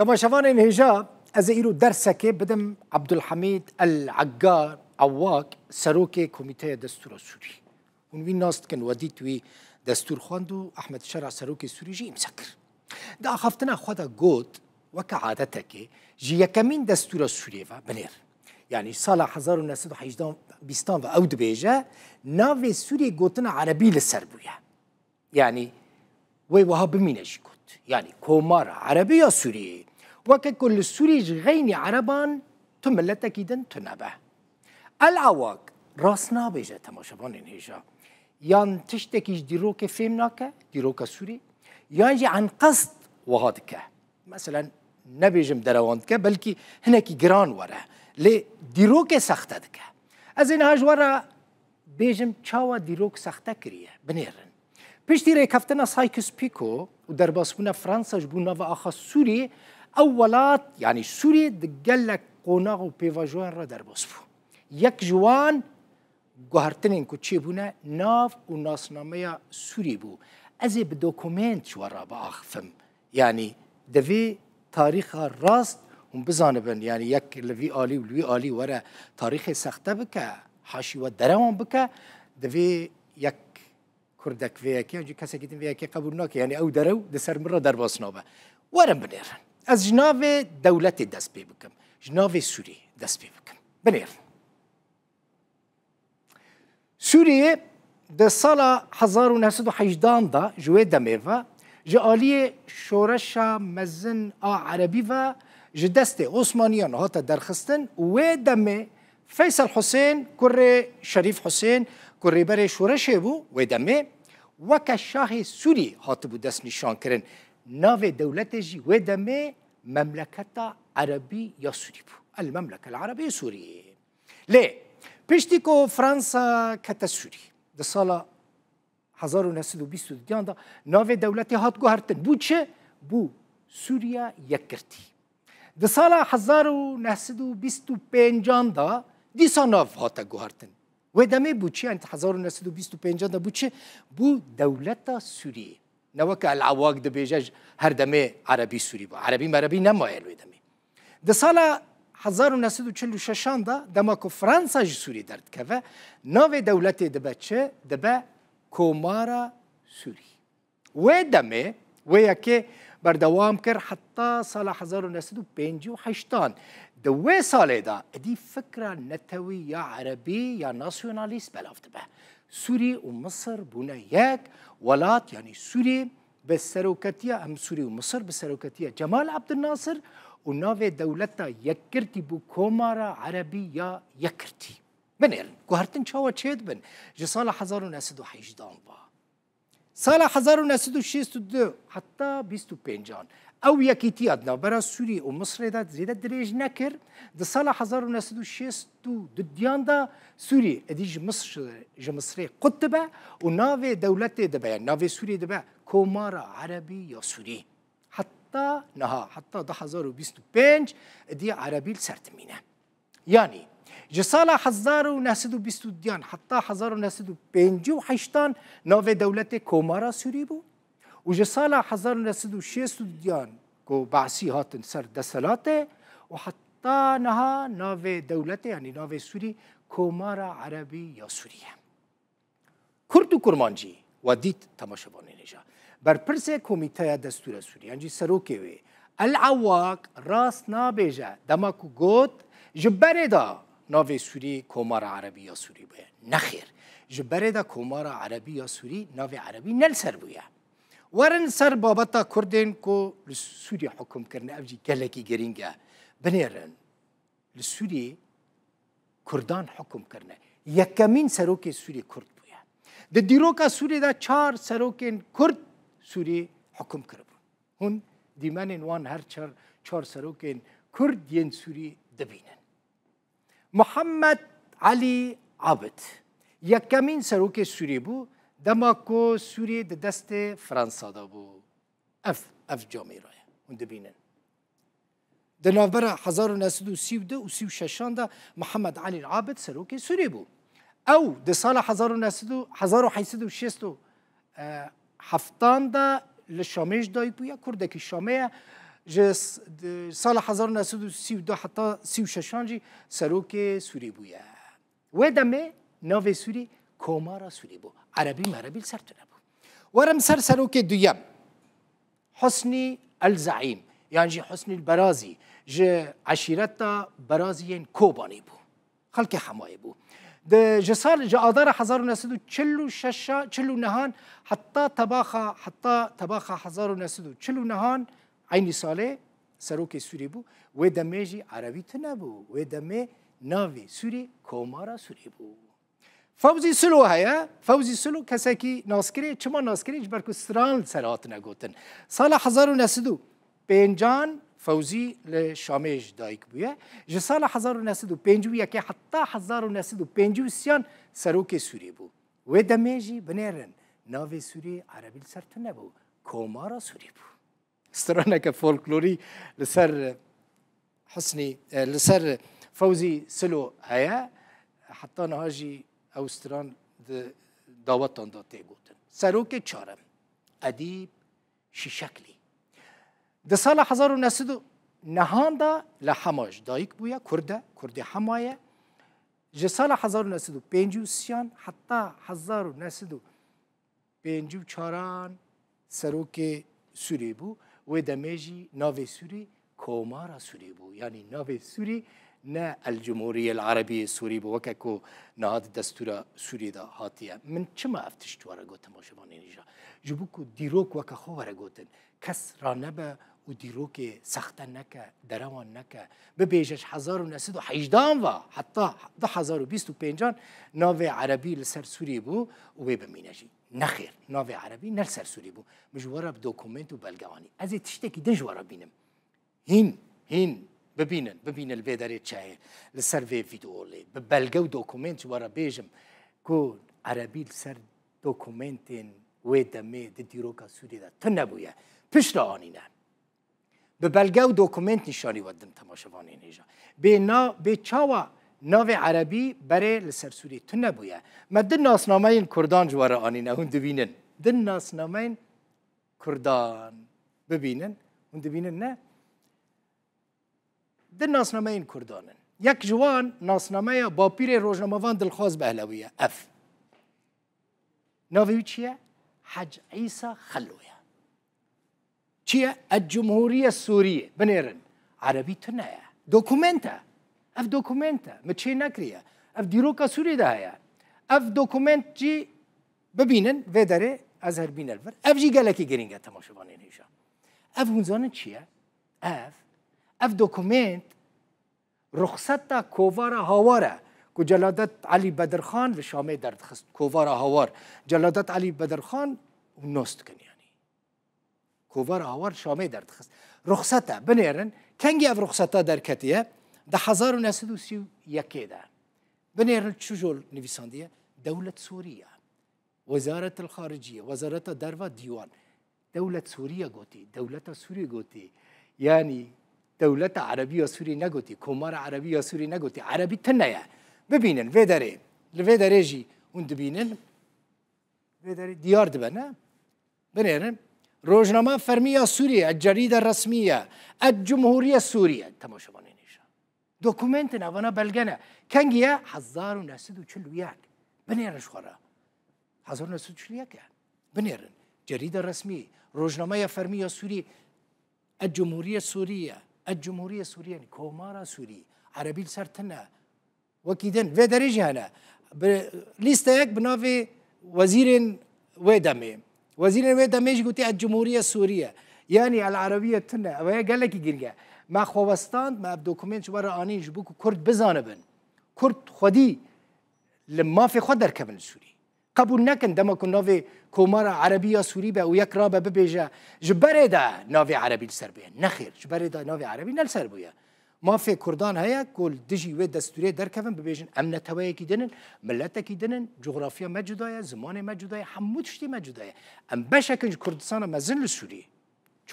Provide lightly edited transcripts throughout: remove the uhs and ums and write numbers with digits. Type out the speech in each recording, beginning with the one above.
تماشاوان هجا از ایرو درسکه بدم عبدالحمید العقار عواق سروک کمیته دستور سوری اون وی ناست کن ودیت وی دستور خواندو احمد شرع سروک سوری جی مسکر دا خفتنا خدا گوت وکا عادتکه جی یکمین دستور سوری و بنیر يعني سال 1918 و او دبیجه ناوی سوری گوتنا عربی لسر بویا يعني وي وها بمينش كنت يعني كومار عربية سوري وككل سوري غيني عربان تملتك إذن تنبه العواق راسنا بيجا تماشبان هيجا يان تشتكيش ديروك فهمناك ديروك سوري يانجي عن قصد وهادك مثلا نبيجم درواندك بلكي هناكي جران ورا لي ديروك سختدك از هاج ورا بيجم چاوا ديروك سخته كريه بنيرن پشتی ریکفتنا سایکس پیکو و در باسبونا فرانسا جبونا و آخا سوری اولات یعنی سوری دگلک قناغ و پیواجوان را در باسبو یک جوان گوهرتنین که چه بونا ناف و ناسنامه سوری بو از به دوکومنت شوارا با آخفم یعنی دوی تاریخ راست هم بزانبن یعنی یک لوی آلی و لوی آلی ورا تاریخ سخته بکه حاشی و درمان بکه دوی یک كردك فيك يعني كاسة كده فيك قبول ناك يعني أو درو دسر مرة درباس نابه ورم بنير از جناف دولة دست بي بكم جناف سوري دست بي بكم بنير سوري ده سال 1918 دا جوه دميفا جالية شورشا مزن عربي و جدست عثمانيان هاتا درخستن و دمي فيصل حسين كري شريف حسين كري بري شورشه بو و دمي وكا شاه سوري هاتبو دست نشان کرن ناو دولت جي و دمي مملكة عربي يا سوري بو المملكة العربية سوري ليه بيشتيكو فرنسا كتا سوري ده سالة 1920 دا ناو دولتي هات گوهرتن بو چه بو سوريا يكرتي ده سالة 1925 دا ديسا ناف هاتا گوهرتن و دمه بوچه انت 1925 دا بوچه بو دولت سوریه نوک العواق ده بیجاج هر دمه عربی سوری با عربی مربی نمایل و دمه ده سال 1946 دا دماکو فرانسا جی سوری درد که ناو دولت دبه چه دبه کومارا سوری و دمه و یکی بردوام کر حتی سال 1958 دوه ساله دا ادي فكره نتوي يا عربي يا ناسيوناليست بلافت به سوري ومصر بونا ياك ولات يعني سوري بالسروكتيه هم سوري ومصر بالسروكتيه جمال عبد الناصر وناف دولتا يكرتي بو كومارا عربي يا يكرتي بنيرن كوهرتن شاوا تشيد بن جي سال 1918 با سال 1962 حتى 25 او یکیتی ادنا برای سوری و مصر دا زیاد دریج نکر ده سال 1962 دیان دا سوری ادیج مصر قطبه و ناو دولت دبه ناو سوری دبه کومارا عربی یا سوری حتی نها حتی ده 2025 ادی عربی سرتمینه یعنی جسال 1922 دیان حتی 1958 ناو دولت کومارا سوری بو و جسال 1960 دیان کو بعثی هاتن سر دسلاته و حتی نها ناو دولته یعنی ناو سوری کومارا عربی یا سوریه کرد و کرمانجی و دیت تماشابانه نجا بر پرس کمیته دستور سوری یعنی سروکه وی العواق راست نابیجه دماکو گوت جبره دا ناو سوری کومارا عربی یا سوری بویه نخیر جبره دا کومارا عربی یا سوری ناو عربی نل سر بویه ورن سر بابتا كردين كو لسوريا حكم كرنا أبجي كالكي جرينجا بنيرن لسوريا كردان حكم كرنا يكمين سروكي سوريا كرد بويا ده ديروكا سوريا دا 4 سروكين كرد سوريا حكم كربون هون ديمانين وان هر 4 سروكين كرد ين سوريا دبينن محمد علي عابد يكمين سروكي سوريا بو دماکو سوریه دست فرانسا دا بو اف جامعه رای اون دبینن دنابرا 1932 و 36 دا محمد علی العابد سروک سوریه بو او ده سال 1867 دا لشامش دای بویا کردکی شامه سال 1932 حتی 36 جی سروک سوری بویه و دمه ناو سوری کومارا سوری بو عربی مربی سرتونه بو ورم سروک دویم حسني الزعيم يعني جي حسني البرازي جي عشيرتا برازيين كوباني بو خلقي حماي بو ده جسال جا آذار حزارو نسدو چلو ششا چلو نهان حتى تباخا حزارو نسدو چلو نهان عيني ساله سروك سوري بو و دميجي عربي تنبو و دمي ناوي سوري كومارا سوري بو فوزي سلو هيا فوزي سلو كساكي ناسكري چما ناسكري جبركو سران سرات نگوتن سال 1905 فوزي لشاميج دايك بويا ج سال 1905 كي حتى 1905 سروك سوري بو و دميجي بنيرن ناوي سوري عربي سرتن بو كومارا سوري بو استرانا كفولكلوري لسر حسني لسر فوزي سلو هيا حتى نهاجي اوستران دعوتان داته گوتن سروک چارم ادیب شیشکلی ده سال 1900 نهان دا لحماش دایک بویا کرد حمایه جه سال 1953 حتی 1954 سروک سوری بو و دمیجی ناو سوری کومارا سوری بو یعنی ناو سوری نه الجمهورية العربية السورية بوكاكو نهاد دستورة سوريا دا هاتية من چما افتشت ورا قوتن باشه باني نيجا جبوكو ديروك وكا خو ورا قوتن كس رانبا و ديروك سختن نكا دروان نكا ببيجش 1918 و حتى 2025 ناو عربي لسر سوريا بو و بمينجي نخير ناو عربي نلسر سوريا بو مجورا بدوكومنت و بلغواني ازي تشتكي دجورا بينم هين ببینن الفيداري تشاي لسر في فيديو لي ببلغو دوكومنت ورا بيجم كو عربي لسر دوكومنتين ويدمي ديروكا سوري دا تنبويا پشتا آنينا ببلغو دوكومنت نشاني ودم تماشواني نيجا بچاوا ناو عربي بري لسر سوري تنبويا ما دن ناسنامين كردان جوارا آنينا هون دبينن دن ناسنامين كردان ببينن هون دبينن نه ده ناسنامه این کردانن یک جوان ناسنامه با پیر روزنامه‌وان دلخواز بهلویه اف ناوی چیه؟ حج عیسی خلویه چیه؟ الجمهوریه السوریه بنیرن عربی تنه دوکومنته اف دوکومنته مچه نکریه اف دیروکا سوری ده هیا اف دوکومنت جی ببینن و داره از هر بین الفر اف جی گلکی گرینگه تماشوانه نیشا اف هونزانه چیه؟ اف دوكومنت رخصتا كوفارا هاوارا كو جلادت علي بدرخان لشامي درد خست كوفارا هاوار جلادت علي بدرخان ونوست كن يعني كوفارا هاوار شامي درد خست رخصتا بنيرن كنجي اف رخصتا دركتيه ده 1931 ده بنيرن شجول نفيسانديه دولة سوريا وزارة الخارجية وزارة دروا ديوان دولة سوريا قوتي دولة سوريا قوتي يعني دولت عربی سوری نگوتی کمار عربی سوری نگوتی عربی تنیا ببینن و داره جی اون دبینن و داره دیار دبنه بنیرن روزنامه فرمیه سوریه الجريدة الرسمية الجمهورية السورية تماشا بانینیشا دوکومنت نوانا بلگنه کنگیه 1941 بنیرن شخورا 1941 بنیرن جريدة الرسمية روزنامه فرمیه سوری الجمهورية السورية الجمهورية السورية يعني كومارا سوري عربي سرتنا وكيدن في درجة هنا ليستيك بنافي وزير ويدمي يجي قلتي الجمهورية السورية يعني العربية تنا وهي قال لك يجرجع ما خوستان ما بدوكومنت ورا اني جبوك كرد بزانبن كرد خدي لما في خدر كمل السوري قبول نكن دما كنا في كومارا عربية سوري بقى وياك رابا ببيجا جبردا نافي عربي السربية نخير جبردا نافي عربي نالسربية ما في كردان هيا كل دجي ويد دستوري دركفن ببيجن أمن توي كيدنن ملته كيدنن جغرافيا موجودة زمان موجودة حمود شتي موجودة أم بشكل كردستان مازن السوري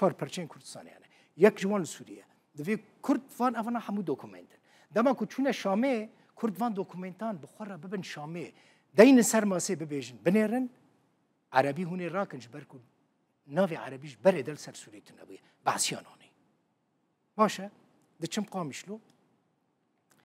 4% كردستان يعني يك جوان السورية دفي كرد فان أفنا حمود دوكومنت دما كتشونا شامي كرد فان دوكومنتان بخورا ببن شامي دين سرماسي ببيجن بنيرن عربي هوني راكنج بركو نافي عربيش بري دل سر سوري تنبوية بعسيانوني باشە دەچم قامیشلۆ